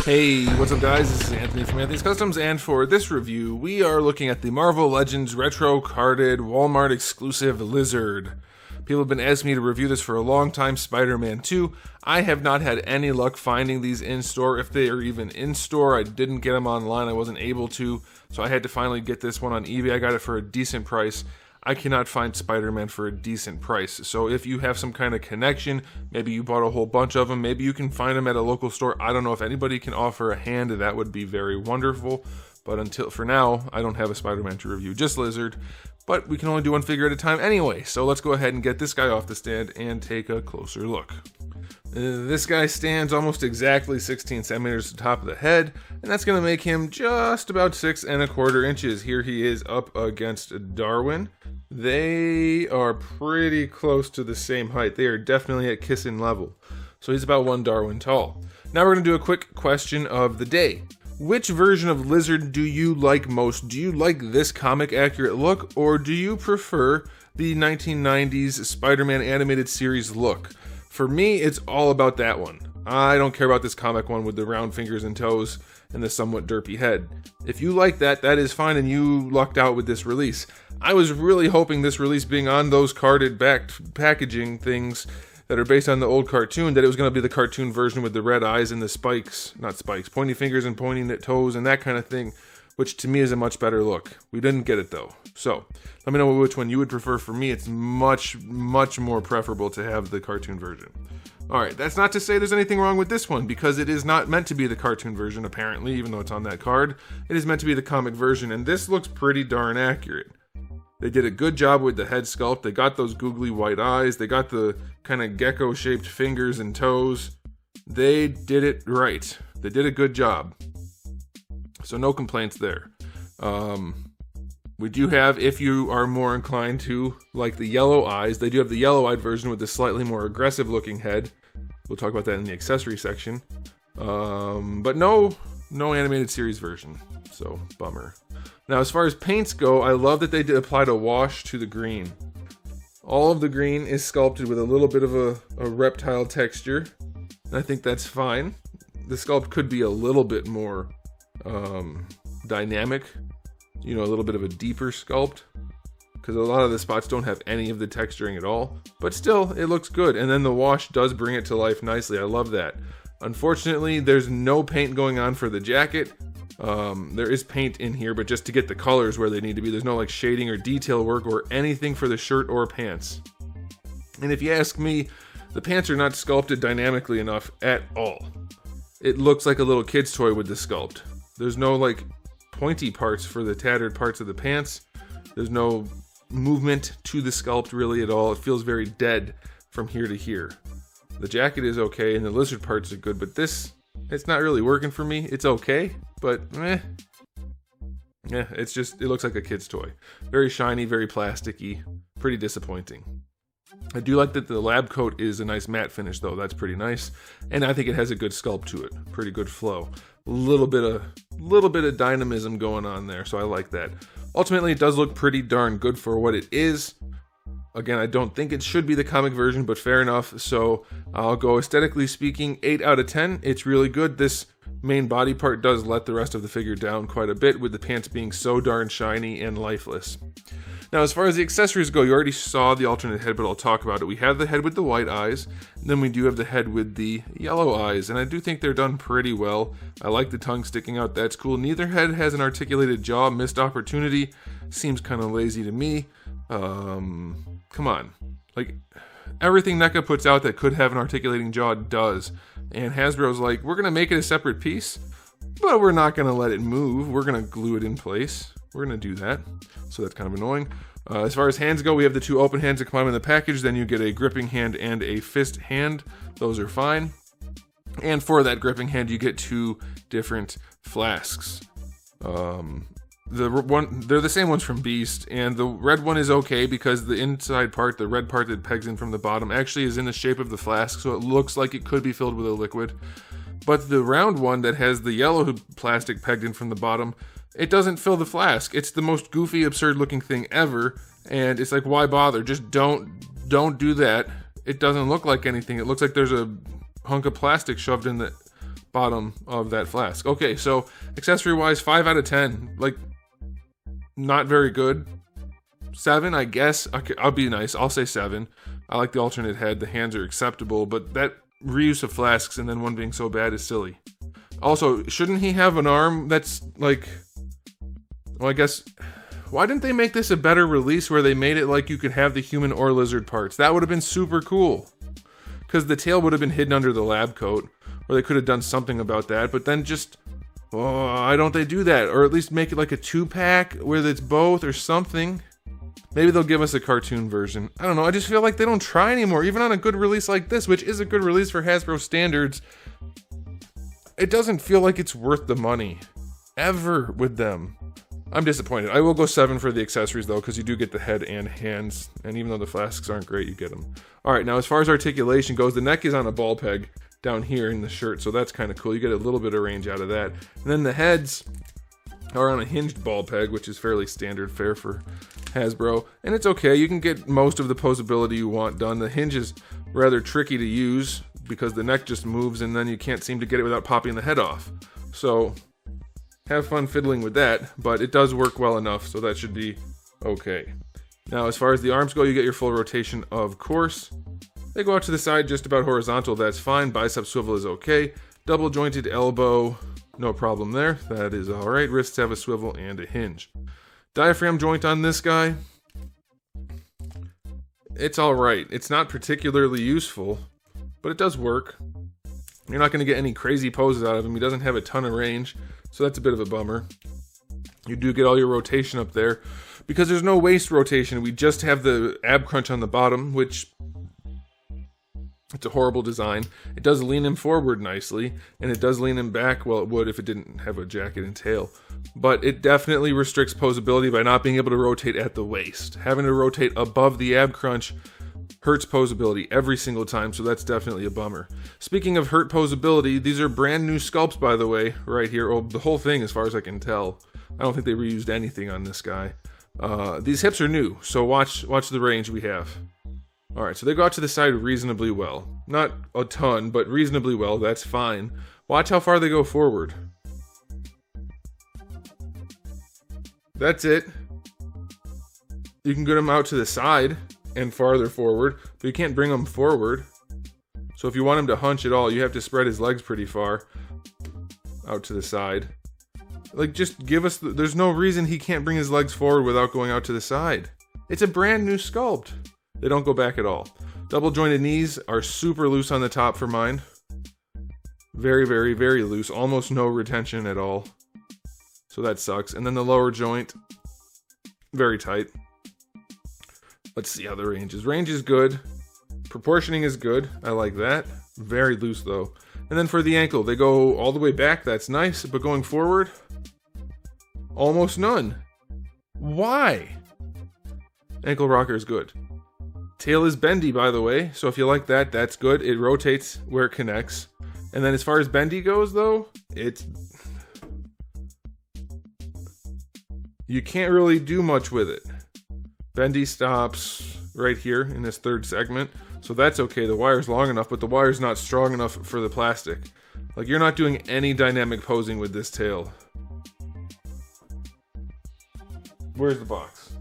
Hey, what's up guys? This is Anthony from Anthony's Customs, and for this review, we are looking at the Marvel Legends retro carded Walmart exclusive Lizard. People have been asking me to review this for a long time, Spider-Man 2. I have not had any luck finding these in store. If they are even in store, I didn't get them online, I wasn't able to, so I had to finally get this one on eBay. I got it for a decent price. I cannot find Spider-Man for a decent price. So if you have some kind of connection, maybe you bought a whole bunch of them, maybe you can find them at a local store. I don't know if anybody can offer a hand, that would be very wonderful. But for now, I don't have a Spider-Man to review, just Lizard. But we can only do one figure at a time anyway, so let's go ahead and get this guy off the stand and take a closer look. This guy stands almost exactly 16 centimeters to the top of the head, and that's going to make him just about 6¼ inches. Here he is up against Darwin. They are pretty close to the same height. They are definitely at kissing level. So he's about 1 Darwin tall. Now we're going to do a quick question of the day. Which version of Lizard do you like most? Do you like this comic accurate look, or do you prefer the 1990s Spider-Man animated series look? For me, it's all about that one. I don't care about this comic one with the round fingers and toes and the somewhat derpy head. If you like that, that is fine, and you lucked out with this release. I was really hoping this release being on those carded backed packaging things that are based on the old cartoon, that it was going to be the cartoon version with the red eyes and the pointy fingers and pointing toes and that kind of thing, which to me is a much better look. We didn't get it though. So let me know which one you would prefer. For me, it's much more preferable to have the cartoon version. Alright, that's not to say there's anything wrong with this one, because it is not meant to be the cartoon version, apparently, even though it's on that card. It is meant to be the comic version, and this looks pretty darn accurate. They did a good job with the head sculpt. They got those googly white eyes. They got the kind of gecko-shaped fingers and toes. They did it right. They did a good job. So no complaints there. We do have, if you are more inclined to like the yellow eyes, they do have the yellow-eyed version with the slightly more aggressive-looking head. We'll talk about that in the accessory section. But no animated series version. So, bummer. Now, as far as paints go, I love that they applied a wash to the green. All of the green is sculpted with a little bit of a reptile texture. And I think that's fine. The sculpt could be a little bit more dynamic. You know, a little bit of a deeper sculpt. Because a lot of the spots don't have any of the texturing at all. But still, it looks good. And then the wash does bring it to life nicely. I love that. Unfortunately, there's no paint going on for the jacket. There is paint in here, but just to get the colors where they need to be. There's no like shading or detail work or anything for the shirt or pants. And if you ask me, the pants are not sculpted dynamically enough at all. It looks like a little kid's toy with the sculpt. There's no like pointy parts for the tattered parts of the pants. There's no movement to the sculpt really at all. It feels very dead from here to here. The jacket is okay and the lizard parts are good, but this, it's not really working for me. It's okay, but yeah, it looks like a kid's toy. Very shiny, very plasticky, pretty disappointing. I do like that the lab coat is a nice matte finish though. That's pretty nice. And I think it has a good sculpt to it. Pretty good flow. Little bit of dynamism going on there, so I like that. Ultimately, it does look pretty darn good for what it is. Again, I don't think it should be the comic version, but fair enough. So I'll go aesthetically speaking, 8 out of 10. It's really good. This main body part does let the rest of the figure down quite a bit, with the pants being so darn shiny and lifeless. Now, as far as the accessories go, you already saw the alternate head, but I'll talk about it. We have the head with the white eyes, and then we do have the head with the yellow eyes, and I do think they're done pretty well. I like the tongue sticking out. That's cool. Neither head has an articulated jaw. Missed opportunity. Seems kind of lazy to me. Come on. Like, everything NECA puts out that could have an articulating jaw does. And Hasbro's like, we're going to make it a separate piece, but we're not going to let it move. We're going to glue it in place. We're going to do that. So that's kind of annoying. As far as hands go, we have the 2 open hands that come out in the package. Then you get a gripping hand and a fist hand. Those are fine. And for that gripping hand, you get 2 different flasks. They're the same ones from Beast, and the red one is okay because the inside part, the red part that pegs in from the bottom, actually is in the shape of the flask, so it looks like it could be filled with a liquid. But the round one that has the yellow plastic pegged in from the bottom, it doesn't fill the flask. It's the most goofy, absurd looking thing ever, and it's like, why bother? Just don't do that. It doesn't look like anything. It looks like there's a hunk of plastic shoved in the bottom of that flask. Okay, so accessory-wise, 5 out of 10. Like, not very good. 7, I guess. I'll be nice. I'll say 7. I like the alternate head. The hands are acceptable, but that reuse of flasks and then one being so bad is silly. Also, shouldn't he have an arm that's like... Well, I guess... Why didn't they make this a better release where they made it like you could have the human or lizard parts? That would have been super cool. Because the tail would have been hidden under the lab coat. Or they could have done something about that. But then just... why don't they do that? Or at least make it like a 2-pack where it's both or something. Maybe they'll give us a cartoon version. I don't know. I just feel like they don't try anymore. Even on a good release like this, which is a good release for Hasbro standards, it doesn't feel like it's worth the money. Ever with them. I'm disappointed. I will go 7 for the accessories, though, because you do get the head and hands. And even though the flasks aren't great, you get them. Alright, now as far as articulation goes, the neck is on a ball peg down here in the shirt, so that's kind of cool. You get a little bit of range out of that. And then the heads are on a hinged ball peg, which is fairly standard fare for Hasbro. And it's okay. You can get most of the posability you want done. The hinge is rather tricky to use because the neck just moves and then you can't seem to get it without popping the head off. So... have fun fiddling with that, but it does work well enough, so that should be okay. Now, as far as the arms go, you get your full rotation, of course. They go out to the side just about horizontal, that's fine. Bicep swivel is okay. Double jointed elbow, no problem there. That is alright. Wrists have a swivel and a hinge. Diaphragm joint on this guy. It's alright. It's not particularly useful, but it does work. You're not going to get any crazy poses out of him. He doesn't have a ton of range. So that's a bit of a bummer. You do get all your rotation up there. Because there's no waist rotation, we just have the ab crunch on the bottom, which... it's a horrible design. It does lean him forward nicely, and it does lean him back, well it would if it didn't have a jacket and tail. But it definitely restricts posability by not being able to rotate at the waist. Having to rotate above the ab crunch hurts posability every single time, so that's definitely a bummer. Speaking of hurt posability, these are brand new sculpts, by the way, right here. Oh, the whole thing, as far as I can tell. I don't think they reused anything on this guy. These hips are new, so watch the range we have. Alright, so they go out to the side reasonably well. Not a ton, but reasonably well, that's fine. Watch how far they go forward. That's it. You can get them out to the side and farther forward, but you can't bring him forward. So if you want him to hunch at all, you have to spread his legs pretty far out to the side. Like, just give us... there's no reason he can't bring his legs forward without going out to the side. It's a brand new sculpt. They don't go back at all. Double jointed knees are super loose on the top for mine. Very, very, very loose. Almost no retention at all. So that sucks. And then the lower joint, very tight. Let's see how the range is. Range is good. Proportioning is good. I like that. Very loose though. And then for the ankle, they go all the way back. That's nice. But going forward, almost none. Why? Ankle rocker is good. Tail is bendy, by the way. So if you like that, that's good. It rotates where it connects. And then as far as bendy goes though, it's... you can't really do much with it. Bendy stops right here in this third segment, so that's okay. The wire's long enough, but the wire's not strong enough for the plastic. Like, you're not doing any dynamic posing with this tail. Where's the box?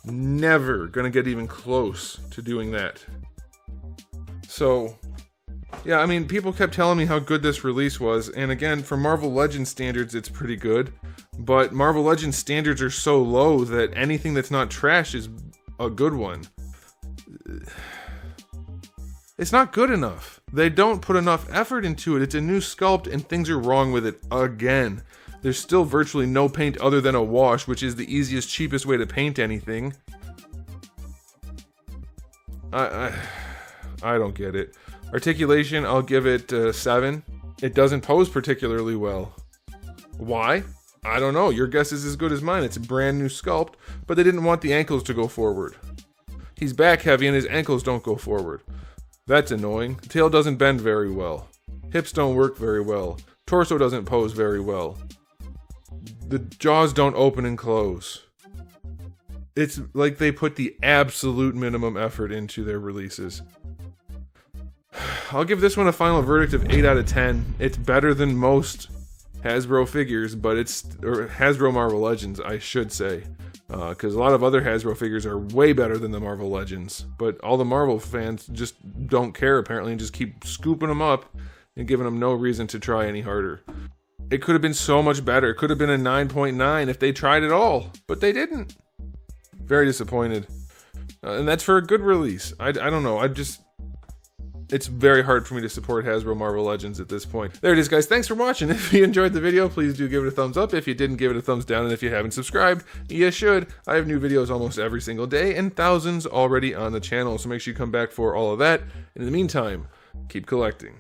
Never gonna get even close to doing that. So, yeah, I mean, people kept telling me how good this release was, and again, for Marvel Legends standards, it's pretty good. But Marvel Legends standards are so low that anything that's not trash is a good one. It's not good enough. They don't put enough effort into it. It's a new sculpt and things are wrong with it again. There's still virtually no paint other than a wash, which is the easiest, cheapest way to paint anything. I don't get it. Articulation, I'll give it 7. It doesn't pose particularly well. Why? I don't know. Your guess is as good as mine. It's a brand new sculpt, but they didn't want the ankles to go forward. He's back heavy and his ankles don't go forward. That's annoying. The tail doesn't bend very well. Hips don't work very well. Torso doesn't pose very well. The jaws don't open and close. It's like they put the absolute minimum effort into their releases. I'll give this one a final verdict of 8 out of 10. It's better than most Hasbro figures, but or Hasbro Marvel Legends, I should say. Because a lot of other Hasbro figures are way better than the Marvel Legends. But all the Marvel fans just don't care, apparently, and just keep scooping them up and giving them no reason to try any harder. It could have been so much better. It could have been a 9.9 if they tried it all, but they didn't. Very disappointed. And that's for a good release. I don't know. It's very hard for me to support Hasbro Marvel Legends at this point. There it is, guys. Thanks for watching. If you enjoyed the video, please do give it a thumbs up. If you didn't, give it a thumbs down. And if you haven't subscribed, you should. I have new videos almost every single day and thousands already on the channel. So make sure you come back for all of that. And in the meantime, keep collecting.